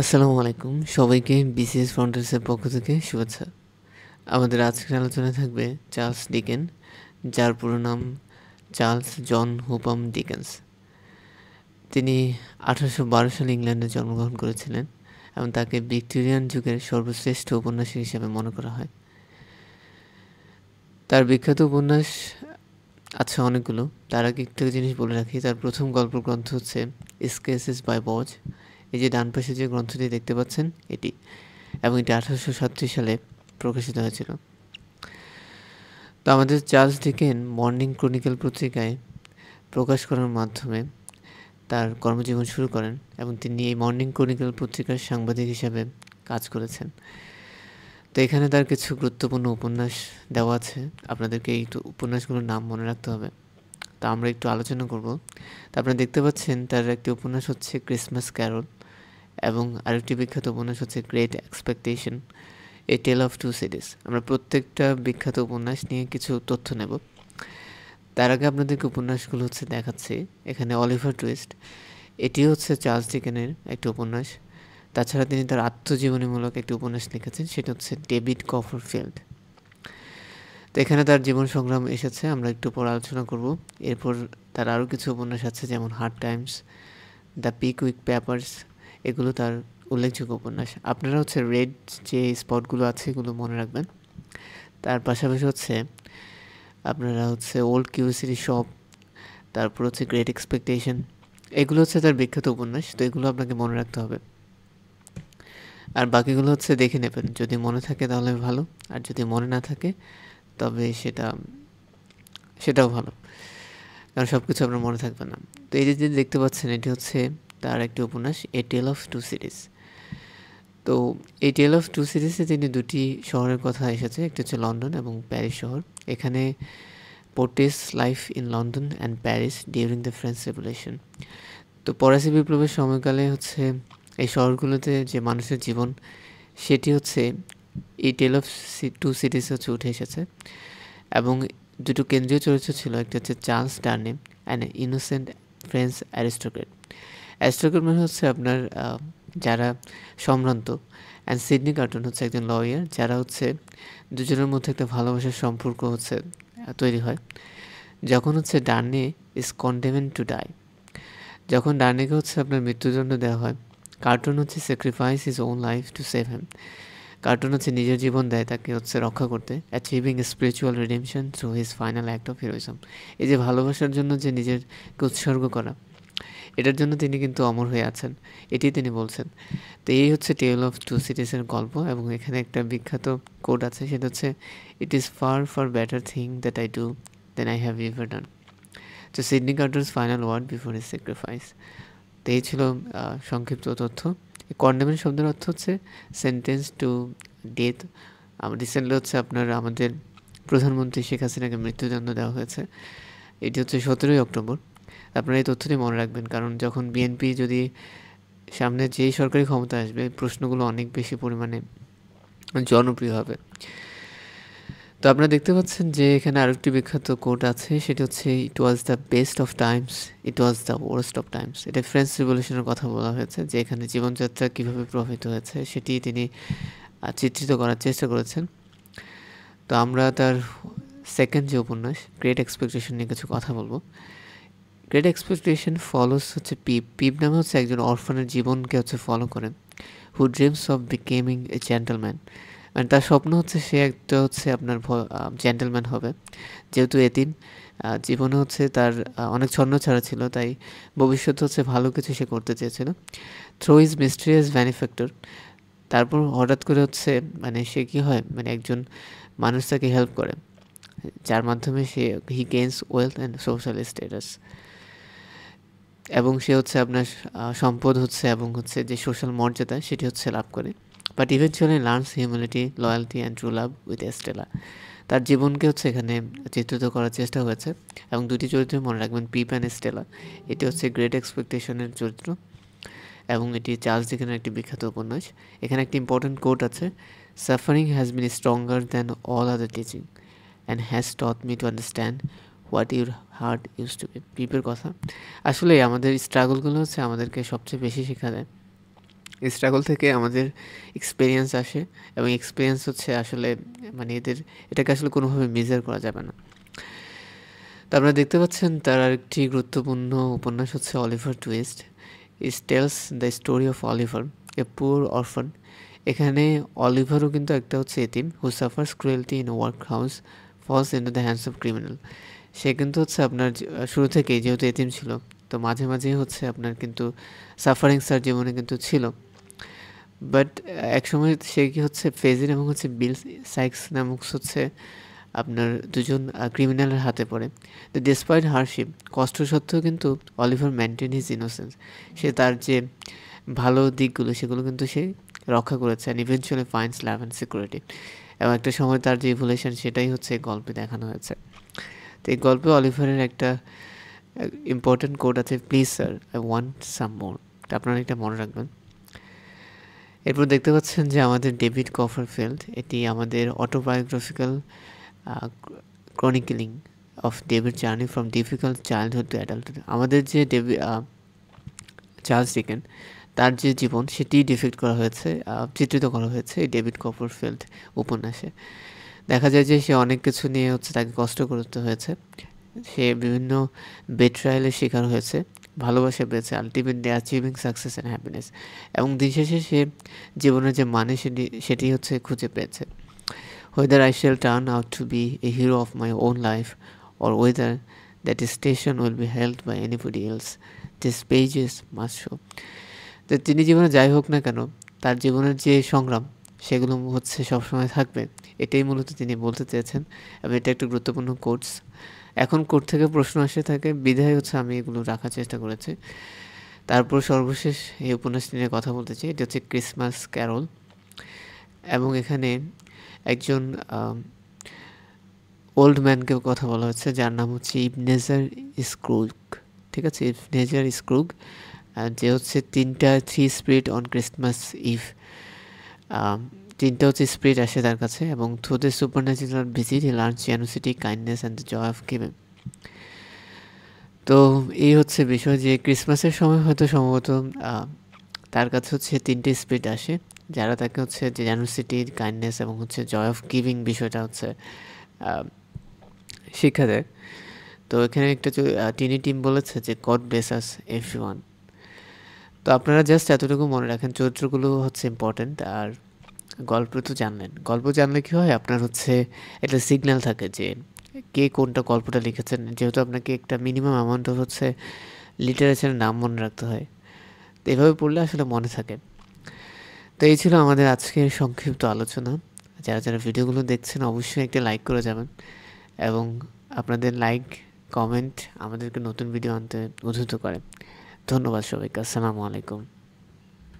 আসসালামু আলাইকুম সবাইকে বিসিএস ফ্রন্টার্সের পক্ষ থেকে শুভেচ্ছা। আমাদের আজকের আলোচনা থাকবে চার্লস ডিকেন, যার পুরো নাম চার্লস জন হুপাম ডিকেন্স। তিনি 1812 সালে ইংল্যান্ডে জন্মগ্রহণ করেছিলেন এবং তাকে ভিক্টোরিয়ান যুগের সর্বশ্রেষ্ঠ উপন্যাসিক হিসেবে মনে করা হয়। তার বিখ্যাত উপন্যাস আছে অনেকগুলো। তার আগে একটা জিনিস বলে রাখি, তার প্রথম গল্প গ্রন্থ হচ্ছে স্কেচেস বাই বজ। এই যে ডান পাশে যে গ্রন্থটি দেখতে পাচ্ছেন এটি, এবং এটি 1837 সালে প্রকাশিত হয়েছিল। তো আমাদের চার্লস ডিকেন মর্নিং ক্রনিকল পত্রিকায় প্রকাশ করার মাধ্যমে তার কর্মজীবন শুরু করেন এবং তিনি এই মর্নিং ক্রনিকল পত্রিকার সাংবাদিক হিসাবে কাজ করেছেন। তো এখানে তার কিছু গুরুত্বপূর্ণ উপন্যাস দেওয়া আছে, আপনাদেরকে এই উপন্যাসগুলোর নাম মনে রাখতে হবে। তা আমরা একটু আলোচনা করব। তা আপনারা দেখতে পাচ্ছেন তার একটি উপন্যাস হচ্ছে ক্রিসমাস ক্যারল, এবং আরেকটি বিখ্যাত উপন্যাস হচ্ছে great expectation, a tale of two cities. আমরা প্রত্যেকটা বিখ্যাত উপন্যাস নিয়ে কিছু তথ্য নেব। তার আগে আপনাদেরকে উপন্যাসগুলো হচ্ছে দেখাচ্ছি। এখানে অলিভার টুইস্ট, এটি হচ্ছে চার্লস ডিকেনের একটি উপন্যাস। তাছাড়া তিনি তার আত্মজীবনীমূলক একটি উপন্যাস লিখেছেন, সেটা হচ্ছে ডেভিড কপারফিল্ড। তো এখানে তার জীবন সংগ্রাম এসেছে, আমরা একটু পর আলোচনা করব। এরপর তার আরও কিছু উপন্যাস আছে, যেমন hard Times, the Pickwick papers, এগুলো তার উল্লেখযোগ্য উপন্যাস। আপনারা হচ্ছে রেড যে স্পটগুলো আছে এগুলো মনে রাখবেন। তার পাশাপাশি হচ্ছে আপনারা হচ্ছে ওল্ড কিউরিসিটি শপ, তারপর হচ্ছে গ্রেট এক্সপেকটেশন, এগুলো হচ্ছে তার বিখ্যাত উপন্যাস। তো এগুলো আপনাকে মনে রাখতে হবে, আর বাকিগুলো হচ্ছে দেখে নেবেন। যদি মনে থাকে তাহলে ভালো, আর যদি মনে না থাকে তবে সেটাও ভালো, কারণ সব কিছু আপনার মনে থাকবে না। তো এই যে দেখতে পাচ্ছেন এটি হচ্ছে তার একটি উপন্যাস, এ টেল অফ টু সিরিজ। তো এই টেল অফ টু সিরিজে তিনি দুটি শহরের কথা এসেছে, একটি হচ্ছে লন্ডন এবং প্যারিস শহর। এখানে portrays life in London and Paris during the French revolution. তো ফরাসি বিপ্লবের সময়কালে হচ্ছে এই শহরগুলোতে যে মানুষের জীবন, সেটি হচ্ছে এই টেল অফ টু সিটিজ হচ্ছে উঠে এসেছে। এবং দুটো কেন্দ্রীয় চরিত্র ছিল, একটা হচ্ছে Charles Darnay, an innocent French aristocrat. Aristocrat মানে হচ্ছে আপনার যারা সম্ভ্রান্ত, অ্যান্ড সিডনি কার্টন হচ্ছে একজন লয়ার, যারা হচ্ছে দুজনের মধ্যে একটা ভালোবাসার সম্পর্ক হচ্ছে তৈরি হয় যখন হচ্ছে ডার্নে ইজ কন্ডেমড টু ডাই। যখন ডার্নেকে হচ্ছে আপনার মৃত্যুদণ্ড দেওয়া হয়, কার্টন হচ্ছে sacrifice his own life to save him. Cartoon হচ্ছে নিজের জীবন দেয় তাকে হচ্ছে রক্ষা করতে, achieving spiritual redemption through his final act of heroism. এই যে ভালোবাসার জন্য যে নিজেরকে উৎসর্গ করা, এটার জন্য তিনি কিন্তু অমর হয়ে আছেন, এটি তিনি বলছেন। তো এই হচ্ছে টেল অফ টু সিটিজের গল্প। এবং এখানে একটা বিখ্যাত কোড আছে, সেটা হচ্ছে it is far far better thing that I do then I have ever done. তো Sydney Carter's final word before his sacrifice. তো এই ছিল সংক্ষিপ্ত তথ্য। কন্ডেমেন্ট শব্দের অর্থ হচ্ছে সেন্টেন্স টু ডেথ। রিসেন্টলি হচ্ছে আমাদের প্রধানমন্ত্রী শেখ হাসিনাকে মৃত্যুদণ্ড দেওয়া হয়েছে, এটি হচ্ছে 17ই অক্টোবর। আপনারা এই তথ্যটি মনে রাখবেন, কারণ যখন বিএনপি যদি সামনে যেই সরকারি ক্ষমতা আসবে, প্রশ্নগুলো অনেক বেশি পরিমাণে জনপ্রিয় হবে। তো আপনারা দেখতে পাচ্ছেন যে এখানে আরেকটি বিখ্যাত কোট আছে, সেটি হচ্ছে it was the best of times, it was the worst of times. এটা ফ্রেঞ্চ রিভলিউশনের কথা বলা হয়েছে, যে এখানে জীবনযাত্রা কীভাবে প্রভাবিত হয়েছে সেটি তিনি চিত্রিত করার চেষ্টা করেছেন। তো আমরা তার সেকেন্ড যে উপন্যাস গ্রেট এক্সপেকটেশন নিয়ে কিছু কথা বলবো। গ্রেট এক্সপেকটেশন ফলোস হচ্ছে পিপ নামে হচ্ছে একজন অরফানের জীবনকে হচ্ছে ফলো করে, হু ড্রিমস অফ বিকেমিং এ জেন্টলম্যান। মানে তার স্বপ্ন হচ্ছে সে একটা হচ্ছে আপনার জেন্টলম্যান হবে। যেহেতু এতিম, জীবনে হচ্ছে তার অনেক ছন্নছাড়া ছিল, তাই ভবিষ্যতে হচ্ছে ভালো কিছু সে করতে চেয়েছিল। থ্রু ইজ মিস্ট্রিয়াস বেনিফ্যাক্টর, তারপর হঠাৎ করে হচ্ছে মানে সে কী হয়, মানে একজন মানুষ তাকে হেল্প করে, যার মাধ্যমে he gains wealth and social status. এবং সে হচ্ছে আপনার সম্পদ হচ্ছে এবং হচ্ছে যে সোশ্যাল মর্যাদা সেটি হচ্ছে লাভ করে। But eventually learns humanity, loyalty and true love with Estella. তার জীবনকে হচ্ছে এখানে চিত্রিত করার চেষ্টা হয়েছে। এবং দুটি চরিত্র মনে রাখবেন, পিপ অ্যান্ড স্টেলা। এটি হচ্ছে গ্রেট এক্সপেকটেশনের চরিত্র, এবং এটি চার্লস ডিকেনের একটি বিখ্যাত উপন্যাস। এখানে একটি ইম্পর্টেন্ট কোট আছে, suffering has been stronger than all other teaching and has taught me to understand what your heart use to be. পিপের কথা। আসলে আমাদের স্ট্রাগলগুলো হচ্ছে আমাদেরকে সবচেয়ে বেশি শেখা দেয়, স্ট্রাগল থেকে আমাদের এক্সপেরিয়েন্স আসে, এবং এক্সপেরিয়েন্স হচ্ছে আসলে মানে এটাকে আসলে কোনোভাবে মেজার করা যাবে না। তো আপনারা দেখতে পাচ্ছেন তার আরেকটি গুরুত্বপূর্ণ উপন্যাস হচ্ছে Oliver Twist. It tells the story of Oliver, a poor orphan. এখানে অলিভারও কিন্তু একটা হচ্ছে এতিম, who suffers cruelty in work house, falls into the hands of criminal. সে কিন্তু হচ্ছে আপনার শুরু থেকেই যেহেতু এতিম ছিল, তো মাঝে মাঝেই হচ্ছে আপনার কিন্তু সাফারিংস তার জীবনে কিন্তু ছিল। বাট একসময় সে কি হচ্ছে ফেজিন এবং হচ্ছে বিল সাইক্স নামক হচ্ছে আপনার দুজন ক্রিমিনালের হাতে পড়ে। তো ডিসপাইট হারশিপ, কষ্ট সত্ত্বেও কিন্তু অলিভার মেনটেন হিজ ইনোসেন্স। সে তার যে ভালো দিকগুলো সেগুলো কিন্তু সে রক্ষা করেছে, and eventually finds love and security. এবং একটা সময় তার যে ইভলিউশন সেটাই হচ্ছে গল্পে দেখানো হয়েছে। তো এই গল্পে অলিভারের একটা ইম্পর্টেন্ট কোড আছে, please sir I want some more. তো আপনারা এটা মনে রাখবেন। এরপর দেখতে পাচ্ছেন যে আমাদের ডেভিড কপারফিল্ড, এটি আমাদের autobiographical chronicling of David journey from difficult childhood to adulthood. আমাদের যে চার্লস ডিকেন, তার যে জীবন সেটি ডিপিক্ট করা হয়েছে, চিত্রিত করা হয়েছে এই ডেভিড কপারফিল্ড উপন্যাসে। দেখা যায় যে সে অনেক কিছু নিয়ে হচ্ছে তাকে কষ্ট করতে হয়েছে, সে বিভিন্ন বেট্রায়ালের শিকার হয়েছে, ভালোবাসা পেয়েছে, ultimately achieving success and happiness, এবং দিন শেষে সে জীবনের যে মানে সেটি হচ্ছে খুঁজে পেয়েছে। whether I shall turn out to be a hero of my own life or whether that station will be held by anybody else, this pages must show. তো তিনি জীবনে যাই হোক না কেন, তার জীবনের যে সংগ্রাম সেগুলো হচ্ছে সবসময় থাকবে, এটাই মূলত তিনি বলতে চেয়েছেন, এবং এটা একটা গুরুত্বপূর্ণ কোর্স। এখন কোর্ট থেকে প্রশ্ন আসে থাকে বিধায় হচ্ছে আমি এগুলো রাখার চেষ্টা করেছি। তারপর সর্বশেষ এই উপন্যাসটি নিয়ে কথা বলতে চাই, এটি হচ্ছে ক্রিসমাস ক্যারল। এবং এখানে একজন ওল্ড ম্যানকে কথা বলা হচ্ছে, যার নাম হচ্ছে ইবনেজার স্ক্রুগ। ঠিক আছে, ইবনেজার স্ক্রুগ, যে হচ্ছে three spirit on Christmas eve. তিনটা হচ্ছে স্পিরিট আসে তার কাছে, এবং through the supernatural visit he learns generosity, kindness and the joy of giving. তো এই হচ্ছে বিষয় যে ক্রিসমাসের সময় হয়তো সম্ভবত তার কাছে হচ্ছে তিনটে স্পিরিট আসে, যারা তাকে হচ্ছে যে জেনোসিটি, কাইন্ডনেস এবং হচ্ছে জয় অফ গিভিং বিষয়টা হচ্ছে শিক্ষা দেয়। তো এখানে একটা টিনি টিম বলেছে যে গড ব্লেস আস এভরিওয়ান। তো আপনারা জাস্ট এতটুকু মনে রাখেন, চরিত্রগুলো হচ্ছে ইম্পর্ট্যান্ট। আর গল্প তো জানলেন, গল্প জানলে কী হয়, আপনার হচ্ছে একটা সিগন্যাল থাকে যে কে কোনটা গল্পটা লিখেছেন, যেহেতু আপনাকে একটা মিনিমাম অ্যামাউন্ট অফ হচ্ছে লিটারেচারের নাম মনে রাখতে হয়। তো এভাবে পড়লে আসলে মনে থাকে। তো এই ছিল আমাদের আজকের সংক্ষিপ্ত আলোচনা। যারা যারা ভিডিওগুলো দেখছেন অবশ্যই একটা লাইক করে যাবেন, এবং আপনাদের লাইক কমেন্ট আমাদেরকে নতুন ভিডিও আনতে উদ্বুদ্ধ করে। ধন্যবাদ সবাইকে। আসসালামু আলাইকুম।